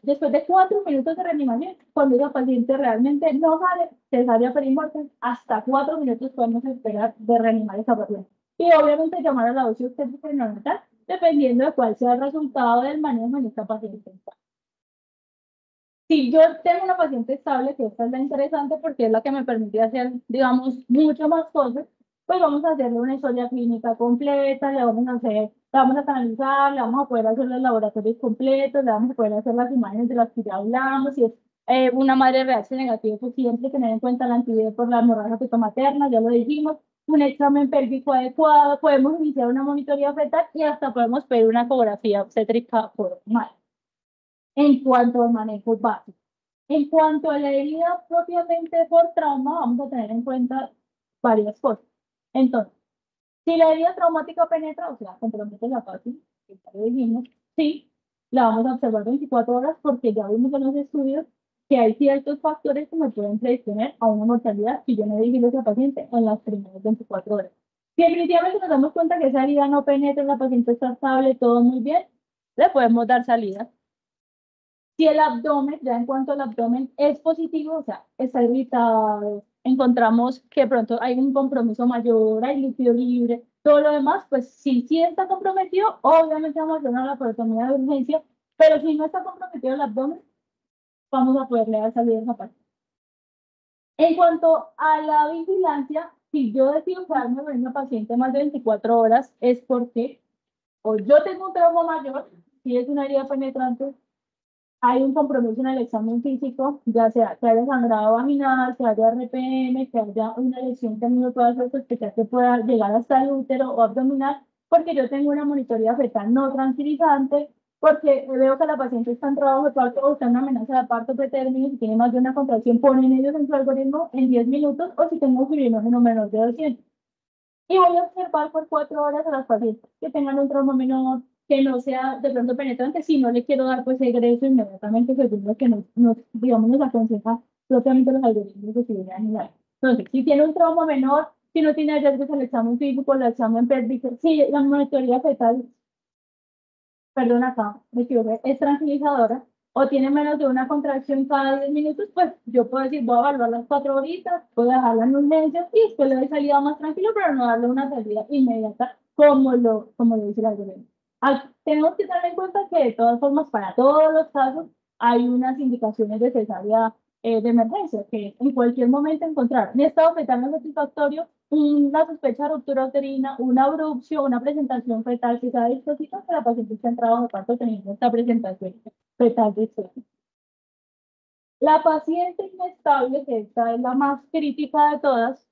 después de 4 minutos de reanimación, cuando la paciente realmente no sale cesárea perimortem, hasta 4 minutos podemos esperar de reanimar esa paciente. Y obviamente llamar a la dosis obstétrica neonatal, dependiendo de cuál sea el resultado del manejo en esta paciente. Si yo tengo una paciente estable, que esta es la interesante porque es la que me permite hacer, digamos, mucho más cosas, pues vamos a hacerle una historia clínica completa, le vamos a hacer, la vamos a canalizar, le vamos a poder hacer los laboratorios completos, le vamos a poder hacer las imágenes de las que ya hablamos, si es una madre RH negativa, pues siempre tener en cuenta la antibiótico por la hemorragia fetomaterna, ya lo dijimos, un examen pélvico adecuado, podemos iniciar una monitoría fetal y hasta podemos pedir una ecografía obstétrica por mal en cuanto al manejo básico. En cuanto a la herida propiamente por trauma, vamos a tener en cuenta varias cosas. Entonces, si la herida traumática penetra, o sea, compromete la fase, que ya lo dijimos, sí, la vamos a observar 24 horas porque ya vimos en los estudios que hay ciertos factores que me pueden predisponer a una mortalidad si yo no vigilo a esa paciente en las primeras 24 horas. Si definitivamente nos damos cuenta que esa herida no penetra, la paciente está estable, todo muy bien, le podemos dar salida. Si el abdomen, ya en cuanto al abdomen es positivo, o sea, está irritado, encontramos que pronto hay un compromiso mayor, hay líquido libre, todo lo demás, pues si está comprometido, obviamente vamos a hacer una laparotomía de urgencia, pero si no está comprometido el abdomen, vamos a poderle dar salida a esa parte. En cuanto a la vigilancia, si yo decido quedarme con una paciente más de 24 horas, es porque o yo tengo un trauma mayor, si es una herida penetrante, hay un compromiso en el examen físico, ya sea que haya sangrado vaginal, que haya RPM, que haya una lesión que a mí me pueda hacer sospechar que pueda llegar hasta el útero o abdominal, porque yo tengo una monitoría fetal no tranquilizante, porque veo que la paciente está en trabajo de parto o está en una amenaza de parto pretérmino, si tiene más de una contracción, ponen ellos en su algoritmo en 10 minutos, o si tengo fibrinógeno menor de 200. Y voy a observar por 4 horas a las pacientes que tengan un trauma menor, que no sea de pronto penetrante. Si no le quiero dar, pues egreso inmediatamente, según lo que digamos, nos aconseja propiamente los algoritmos de seguridad general. Entonces, si tiene un trauma menor, si no tiene hallazgos el examen físico, el examen pélvico, si la monitoría fetal, perdón, acá me equivoqué, es tranquilizadora, o tiene menos de una contracción cada 10 minutos, pues yo puedo decir, voy a evaluar las 4 horitas, puedo dejarla en urgencia y después le doy salida más tranquilo, pero no darle una salida inmediata como lo dice el algoritmo. Tenemos que tener en cuenta que de todas formas, para todos los casos, hay unas indicaciones de cesárea de emergencia, que en cualquier momento encontrar un estado fetal no satisfactorio, una sospecha de ruptura uterina, una abrupción, una presentación fetal que sea dispositiva, que la paciente está en trabajo de parto teniendo esta presentación fetal de sueño. La paciente inestable, que esta es la más crítica de todas,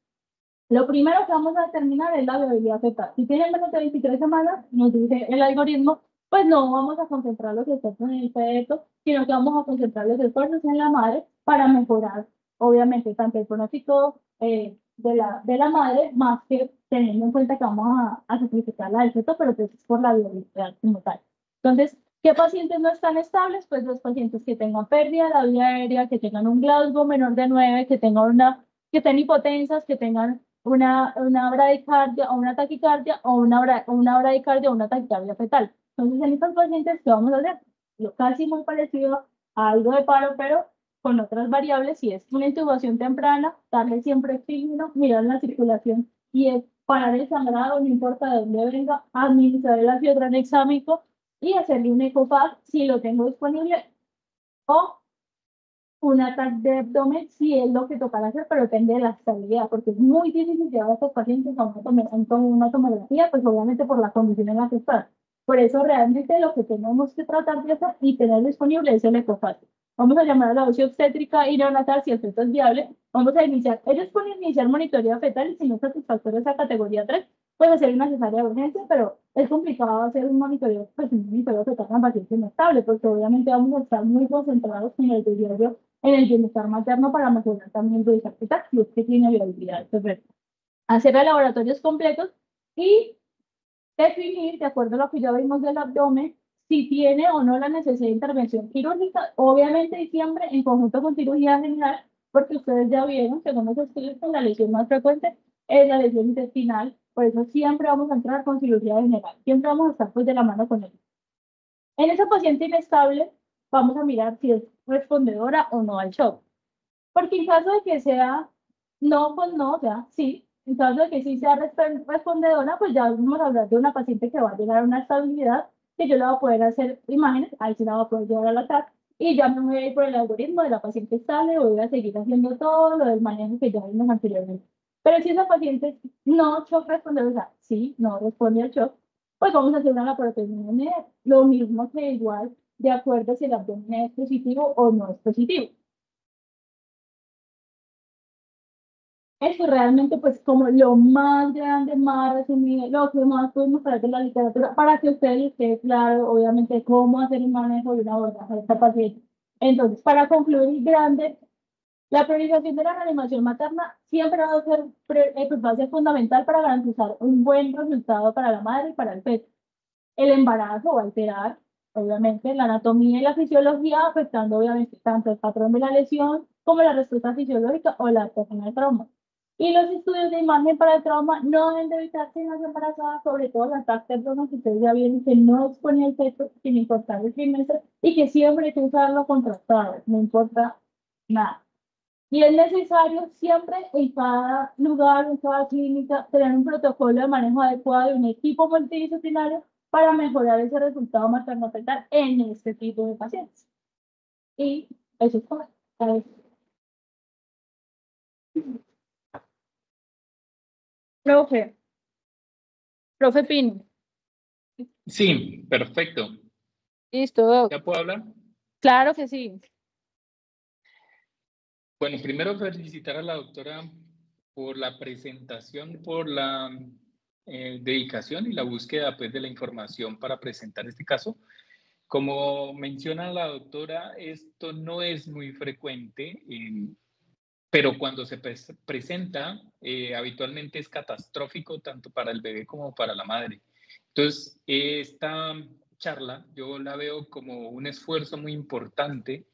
lo primero que vamos a determinar es la viabilidad fetal. Si tiene menos de 23 semanas, nos dice el algoritmo, pues no vamos a concentrar los esfuerzos en el feto, sino que vamos a concentrar los esfuerzos en la madre para mejorar, obviamente, tanto el pronóstico de la madre, más que teniendo en cuenta que vamos a sacrificar la del feto, pero pues es por la viabilidad como tal. Entonces, ¿qué pacientes no están estables? Pues los pacientes que tengan pérdida de la vía aérea, que tengan un Glasgow menor de 9, que estén hipotensas, que tengan una bradicardia o una taquicardia o una bradicardia o una taquicardia fetal. Entonces, en estos pacientes, ¿qué vamos a hacer? Casi muy parecido a algo de paro, pero con otras variables, si es una intubación temprana, darle siempre oxígeno, mirar la circulación y es parar el sangrado, no importa de dónde venga, administrar el ácido tranexámico y hacerle un ecopar si lo tengo disponible o un ataque de abdomen si es lo que tocará hacer, pero depende de la estabilidad, porque es muy difícil llevar a estos pacientes a una tomografía, pues obviamente por la condición en la que están. Por eso realmente lo que tenemos que tratar de hacer y tener disponible es el ecofácil. Vamos a llamar a la UCI obstétrica y neonatal si el feto es viable. Vamos a iniciar, ellos pueden iniciar monitoreo fetal y si no es satisfactorio esa categoría 3, puede ser una cesárea de urgencia, pero es complicado hacer un monitoreo, pues un monitoreo fetal en paciente inestable, porque obviamente vamos a estar muy concentrados en el desarrollo en el bienestar materno para mejorar también el bienestar fetal, si es que tiene viabilidad. Entonces, hacer laboratorios completos y definir, de acuerdo a lo que ya vimos del abdomen, si tiene o no la necesidad de intervención quirúrgica, obviamente diciembre en conjunto con cirugía general, porque ustedes ya vieron, según los estudios, que la lesión más frecuente es la lesión intestinal, por eso siempre vamos a entrar con cirugía general, siempre vamos a estar pues de la mano con él. En esa paciente inestable, vamos a mirar si es respondedora o no al shock. Porque en caso de que sea no, pues no, o sea, sí. En caso de que sí sea respondedora, pues ya vamos a hablar de una paciente que va a llegar a una estabilidad, que yo le voy a poder hacer imágenes, ahí sí la voy a poder llevar a la TAC, y ya me voy a ir por el algoritmo de la paciente estable, voy a seguir haciendo todo lo del manejo que ya vimos anteriormente. Pero si esa paciente no shock respondedora, o sea, sí, no responde al shock, pues vamos a hacer una laparotomía. Lo mismo que igual, de acuerdo si el abdomen es positivo o no es positivo. Eso realmente, pues, como lo más grande, más resumido, lo que más podemos traer de la literatura, para que ustedes les quede claro, obviamente, cómo hacer un manejo de una abordaje de esta paciente. Entonces, para concluir, grande, la priorización de la reanimación materna siempre va a ser base fundamental para garantizar un buen resultado para la madre y para el feto. El embarazo va a alterar, obviamente, la anatomía y la fisiología, afectando, obviamente, tanto el patrón de la lesión como la respuesta fisiológica o la adaptación al trauma. Y los estudios de imagen para el trauma no deben de evitarse en las embarazadas, sobre todo las personas que ustedes ya vieron que no exponía el feto sin importar el trimestre y que siempre hay que usarlo contrastado, no importa nada. Y es necesario siempre en cada lugar, en cada clínica, tener un protocolo de manejo adecuado y un equipo multidisciplinario para mejorar ese resultado materno-fetal en este tipo de pacientes. Y eso es todo. Profe, profe Pino. Sí, perfecto. Listo, doc. ¿Ya puedo hablar? Claro que sí. Bueno, primero felicitar a la doctora por la presentación, por la dedicación y la búsqueda pues, de la información para presentar este caso. Como menciona la doctora, esto no es muy frecuente, pero cuando se presenta, habitualmente es catastrófico tanto para el bebé como para la madre. Entonces, esta charla yo la veo como un esfuerzo muy importante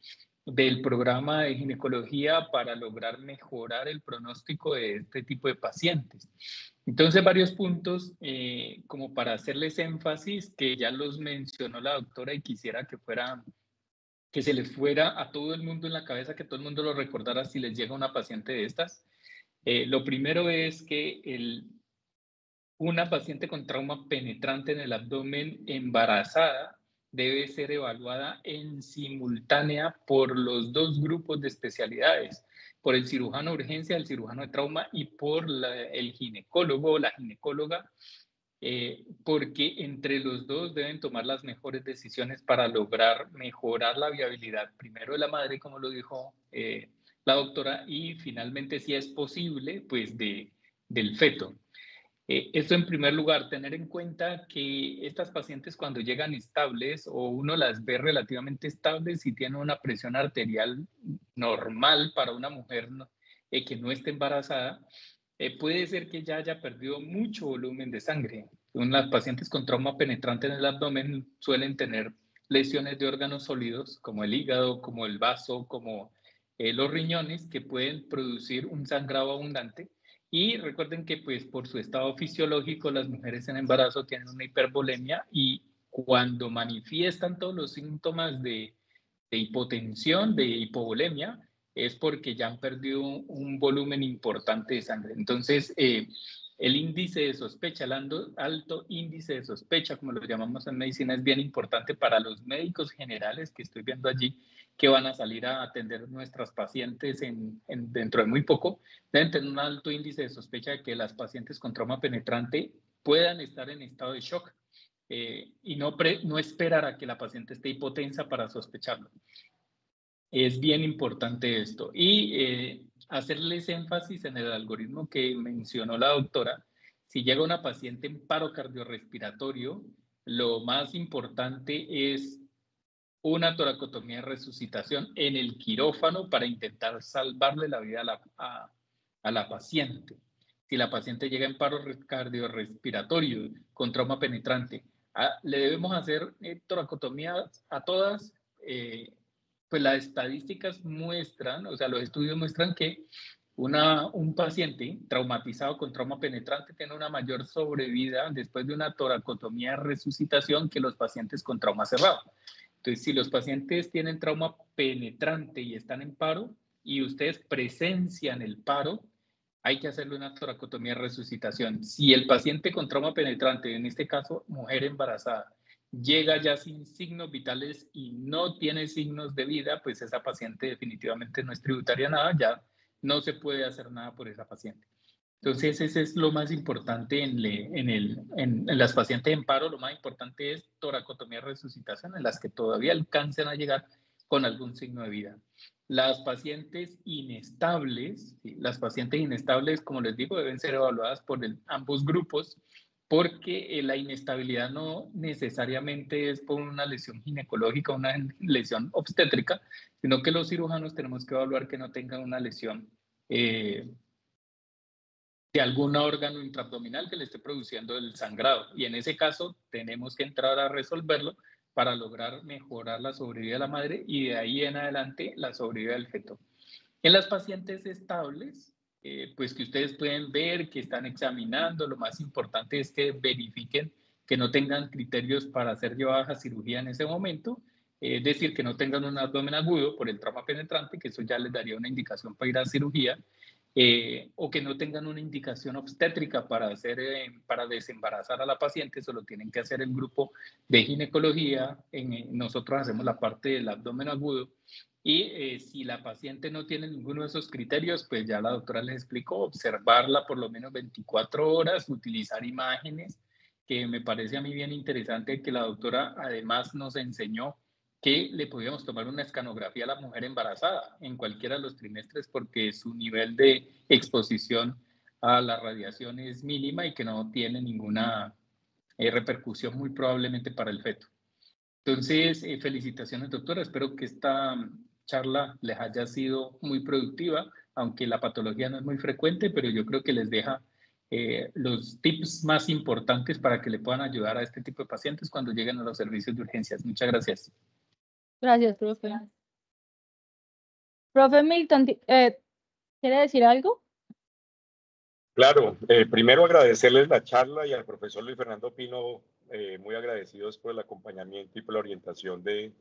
del programa de ginecología para lograr mejorar el pronóstico de este tipo de pacientes. Entonces, varios puntos como para hacerles énfasis, que ya los mencionó la doctora y quisiera que se les fuera a todo el mundo en la cabeza, que todo el mundo lo recordara si les llega una paciente de estas. Lo primero es que una paciente con trauma penetrante en el abdomen embarazada debe ser evaluada en simultánea por los dos grupos de especialidades, por el cirujano de urgencia, el cirujano de trauma y por el ginecólogo o la ginecóloga, porque entre los dos deben tomar las mejores decisiones para lograr mejorar la viabilidad, primero de la madre, como lo dijo la doctora, y finalmente, si es posible, pues del feto. Esto en primer lugar, tener en cuenta que estas pacientes cuando llegan estables o uno las ve relativamente estables y tienen una presión arterial normal para una mujer que no esté embarazada, puede ser que ya haya perdido mucho volumen de sangre. Las pacientes con trauma penetrante en el abdomen suelen tener lesiones de órganos sólidos como el hígado, como el vaso, como los riñones, que pueden producir un sangrado abundante. Y recuerden que pues por su estado fisiológico las mujeres en embarazo tienen una hipervolemia y cuando manifiestan todos los síntomas de hipotensión, de hipovolemia, es porque ya han perdido un volumen importante de sangre. Entonces, el índice de sospecha, el alto índice de sospecha, como lo llamamos en medicina, es bien importante para los médicos generales que estoy viendo allí, que van a salir a atender nuestras pacientes dentro de muy poco. Deben tener un alto índice de sospecha de que las pacientes con trauma penetrante puedan estar en estado de shock. Y no esperar a que la paciente esté hipotensa para sospecharlo. Es bien importante esto. Y hacerles énfasis en el algoritmo que mencionó la doctora. Si llega una paciente en paro cardiorrespiratorio, lo más importante es una toracotomía de resucitación en el quirófano para intentar salvarle la vida a la paciente. Si la paciente llega en paro cardiorrespiratorio con trauma penetrante, le debemos hacer toracotomías a todas. Pues las estadísticas muestran, o sea, los estudios muestran que un paciente traumatizado con trauma penetrante tiene una mayor sobrevida después de una toracotomía de resucitación que los pacientes con trauma cerrado. Entonces, si los pacientes tienen trauma penetrante y están en paro y ustedes presencian el paro, hay que hacerle una toracotomía de resucitación. Si el paciente con trauma penetrante, en este caso mujer embarazada, llega ya sin signos vitales y no tiene signos de vida, pues esa paciente definitivamente no es tributaria nada, ya no se puede hacer nada por esa paciente. Entonces, ese es lo más importante en las pacientes en paro. Lo más importante es toracotomía de resucitación, en las que todavía alcancen a llegar con algún signo de vida. Las pacientes inestables, ¿sí? Las pacientes inestables, como les digo, deben ser evaluadas por ambos grupos, porque la inestabilidad no necesariamente es por una lesión ginecológica, una lesión obstétrica, sino que los cirujanos tenemos que evaluar que no tengan una lesión de algún órgano intraabdominal que le esté produciendo el sangrado. Y en ese caso tenemos que entrar a resolverlo para lograr mejorar la sobrevida de la madre y de ahí en adelante la sobrevida del feto. En las pacientes estables, pues que ustedes pueden ver que están examinando, lo más importante es que verifiquen que no tengan criterios para ser llevadas a cirugía en ese momento, es decir, que no tengan un abdomen agudo por el trauma penetrante, que eso ya les daría una indicación para ir a cirugía, o que no tengan una indicación obstétrica para desembarazar a la paciente. Eso lo tienen que hacer el grupo de ginecología. Nosotros hacemos la parte del abdomen agudo. Y si la paciente no tiene ninguno de esos criterios, pues ya la doctora les explicó, observarla por lo menos 24 horas, utilizar imágenes, que me parece a mí bien interesante que la doctora además nos enseñó que le podíamos tomar una escanografía a la mujer embarazada en cualquiera de los trimestres porque su nivel de exposición a la radiación es mínima y que no tiene ninguna repercusión muy probablemente para el feto. Entonces, felicitaciones, doctora. Espero que esta charla les haya sido muy productiva, aunque la patología no es muy frecuente, pero yo creo que les deja los tips más importantes para que le puedan ayudar a este tipo de pacientes cuando lleguen a los servicios de urgencias. Muchas gracias. Gracias, profe. Profe Milton, ¿quiere decir algo? Claro, primero agradecerles la charla y al profesor Luis Fernando Pino, muy agradecidos por el acompañamiento y por la orientación de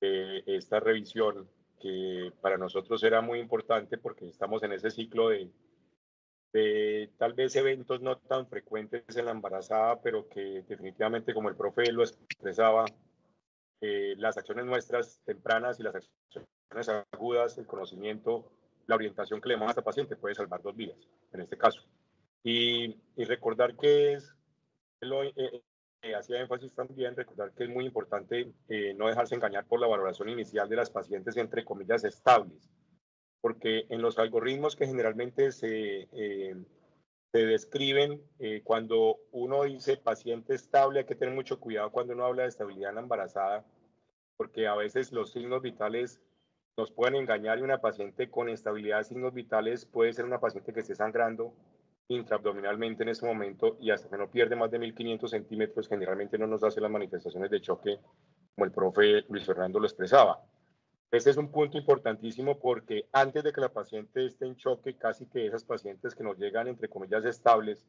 esta revisión, que para nosotros era muy importante porque estamos en ese ciclo de tal vez eventos no tan frecuentes en la embarazada, pero que definitivamente, como el profe lo expresaba, las acciones nuestras tempranas y las acciones agudas, el conocimiento, la orientación que le damos a esta paciente puede salvar 2 vidas, en este caso. Y recordar que es, hacía énfasis también, recordar que es muy importante no dejarse engañar por la valoración inicial de las pacientes, entre comillas, estables, porque en los algoritmos que generalmente se describen, cuando uno dice paciente estable, hay que tener mucho cuidado cuando uno habla de estabilidad en la embarazada, porque a veces los signos vitales nos pueden engañar y una paciente con estabilidad de signos vitales puede ser una paciente que esté sangrando intraabdominalmente en ese momento y hasta que no pierde más de 1500 centímetros, generalmente no nos hace las manifestaciones de choque como el profe Luis Fernando lo expresaba. Este es un punto importantísimo porque antes de que la paciente esté en choque, casi que esas pacientes que nos llegan, entre comillas, estables,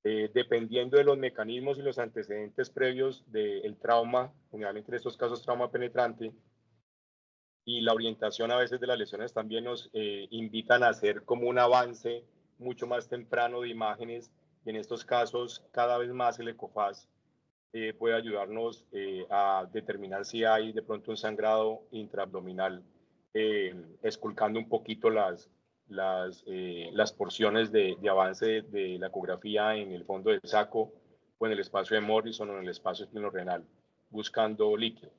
dependiendo de los mecanismos y los antecedentes previos del trauma, generalmente en estos casos trauma penetrante, y la orientación a veces de las lesiones también nos invitan a hacer como un avance mucho más temprano de imágenes, y en estos casos cada vez más el ECOFAS puede ayudarnos a determinar si hay de pronto un sangrado intraabdominal, esculcando un poquito las porciones de avance de la ecografía en el fondo del saco o en el espacio de Morrison o en el espacio esplenorenal, buscando líquido.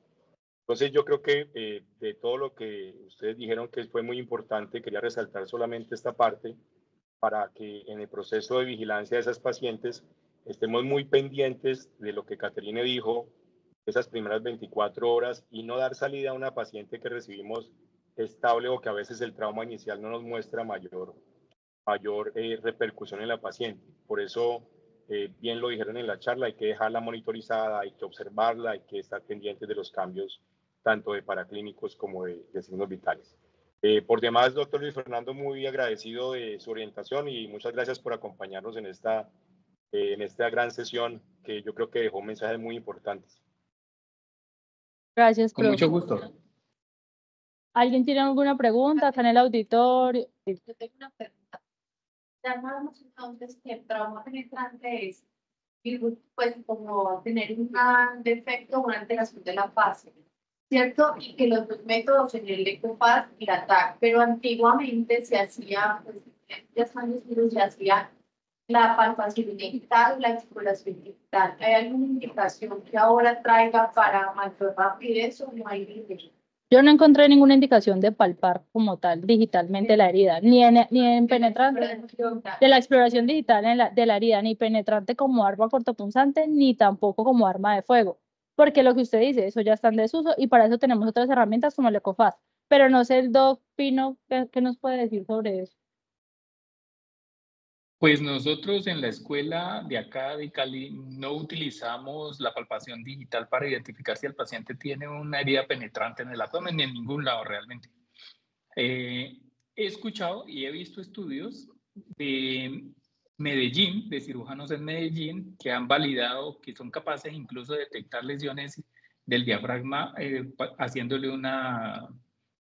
Entonces yo creo que de todo lo que ustedes dijeron que fue muy importante, quería resaltar solamente esta parte para que en el proceso de vigilancia de esas pacientes estemos muy pendientes de lo que Caterine dijo, esas primeras 24 horas, y no dar salida a una paciente que recibimos estable o que a veces el trauma inicial no nos muestra mayor repercusión en la paciente. Por eso, bien lo dijeron en la charla, hay que dejarla monitorizada, hay que observarla, hay que estar pendientes de los cambios tanto de paraclínicos como de signos vitales. Por demás, doctor Luis Fernando, muy agradecido de su orientación y muchas gracias por acompañarnos en esta gran sesión que yo creo que dejó mensajes muy importantes. Gracias, Con profe. mucho gusto. ¿Alguien tiene alguna pregunta acá en el auditorio? Yo tengo una pregunta. Ya sabemos entonces que el trauma penetrante es, pues, como tener un defecto o una alteración de la fase, ¿cierto? Y que los dos métodos en el ECOFAS y la TAC, pero antiguamente se hacía, pues, ya años, se hacía la palpación digital, la exploración digital. ¿Hay alguna indicación que ahora traiga para mayor rapidez o no hay límite? Yo no encontré ninguna indicación de palpar como tal digitalmente la herida, ni en penetrante, de la exploración digital de la herida, ni penetrante como arma cortopunzante, ni tampoco como arma de fuego. Porque lo que usted dice, eso ya está en desuso y para eso tenemos otras herramientas como el ECOFAS. Pero no sé el doc Pino, ¿qué nos puede decir sobre eso? Pues nosotros en la escuela de acá de Cali no utilizamos la palpación digital para identificar si el paciente tiene una herida penetrante en el abdomen ni en ningún lado realmente. He escuchado y he visto estudios de Medellín, de cirujanos en Medellín, que han validado que son capaces incluso de detectar lesiones del diafragma haciéndole una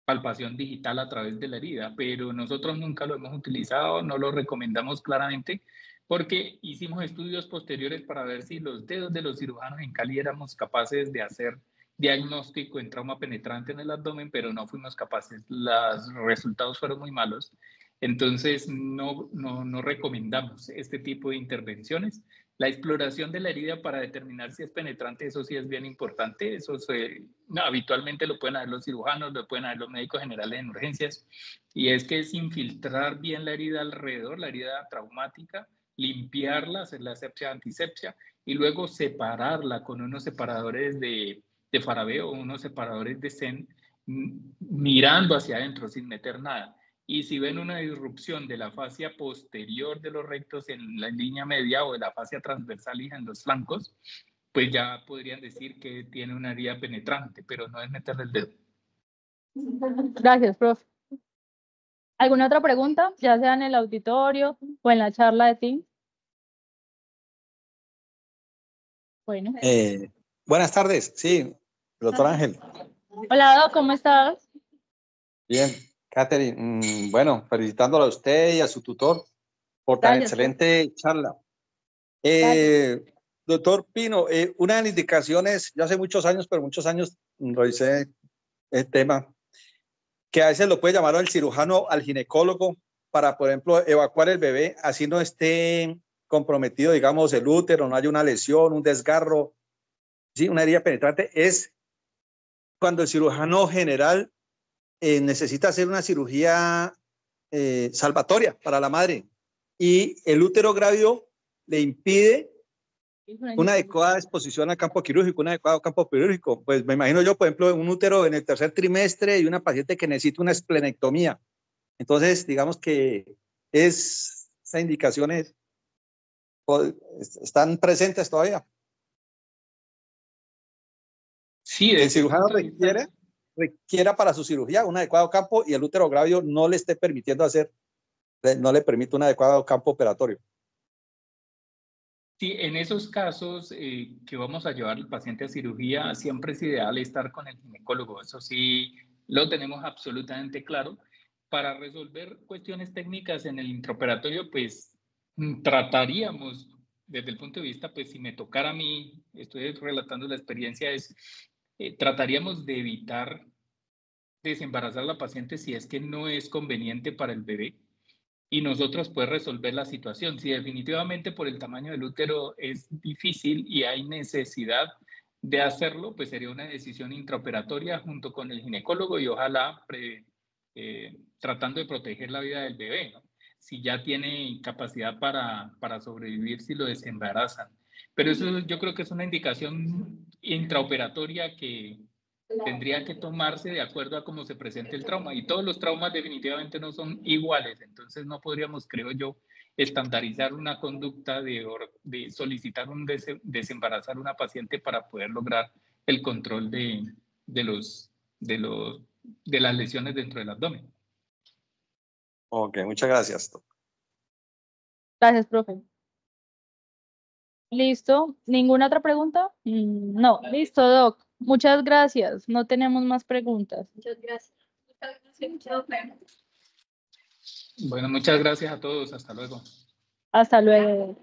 palpación digital a través de la herida, pero nosotros nunca lo hemos utilizado, no lo recomendamos claramente, porque hicimos estudios posteriores para ver si los dedos de los cirujanos en Cali éramos capaces de hacer diagnóstico en trauma penetrante en el abdomen, pero no fuimos capaces, los resultados fueron muy malos. Entonces, no recomendamos este tipo de intervenciones. La exploración de la herida para determinar si es penetrante, eso sí es bien importante. Eso habitualmente lo pueden hacer los cirujanos, lo pueden hacer los médicos generales en urgencias. Y es que es infiltrar bien la herida alrededor, la herida traumática, limpiarla, hacer la asepsia, antisepsia, y luego separarla con unos separadores de Farabee o unos separadores de Sen mirando hacia adentro sin meter nada. Y si ven una disrupción de la fascia posterior de los rectos en la línea media o de la fascia transversal y en los flancos, pues ya podrían decir que tiene una herida penetrante, pero no es meterle el dedo. Gracias, profe. ¿Alguna otra pregunta, ya sea en el auditorio o en la charla de Teams? Bueno. Buenas tardes, sí, doctor Ángel. Hola, Doc, ¿cómo estás? Bien, Catherine, bueno, felicitándolo a usted y a su tutor por tan Gracias, excelente charla. Doctor Pino, una de las indicaciones, yo hace muchos años, pero muchos años revisé el tema, que a veces lo puede llamar el cirujano al ginecólogo para, por ejemplo, evacuar el bebé, así no esté comprometido, digamos, el útero, no haya una lesión, un desgarro, ¿sí? Una herida penetrante, es cuando el cirujano general necesita hacer una cirugía salvatoria para la madre y el útero grávido le impide una adecuada exposición al campo quirúrgico, un adecuado campo quirúrgico. Pues me imagino yo, por ejemplo, un útero en el tercer trimestre y una paciente que necesita una esplenectomía. Entonces, digamos que esas indicaciones están presentes todavía. Sí, El cirujano requiera para su cirugía un adecuado campo y el útero grávido no le esté permitiendo no le permite un adecuado campo operatorio. Sí, en esos casos que vamos a llevar al paciente a cirugía, siempre es ideal estar con el ginecólogo. Eso sí, lo tenemos absolutamente claro. Para resolver cuestiones técnicas en el intraoperatorio, pues trataríamos, desde el punto de vista, pues si me tocara a mí, estoy relatando la experiencia, trataríamos de evitar desembarazar a la paciente si es que no es conveniente para el bebé y nosotros pues resolver la situación. Si definitivamente por el tamaño del útero es difícil y hay necesidad de hacerlo, pues sería una decisión intraoperatoria junto con el ginecólogo y ojalá tratando de proteger la vida del bebé, ¿no? Si ya tiene capacidad para sobrevivir si lo desembarazan. Pero eso yo creo que es una indicación intraoperatoria que tendría que tomarse de acuerdo a cómo se presente el trauma. Y todos los traumas definitivamente no son iguales, entonces no podríamos, creo yo, estandarizar una conducta de solicitar desembarazar a una paciente para poder lograr el control de las lesiones dentro del abdomen. Ok, muchas gracias. Gracias, profe. ¿Listo? ¿Ninguna otra pregunta? No, listo, Doc. Muchas gracias. No tenemos más preguntas. Muchas gracias. Bueno, muchas gracias a todos. Hasta luego. Hasta luego.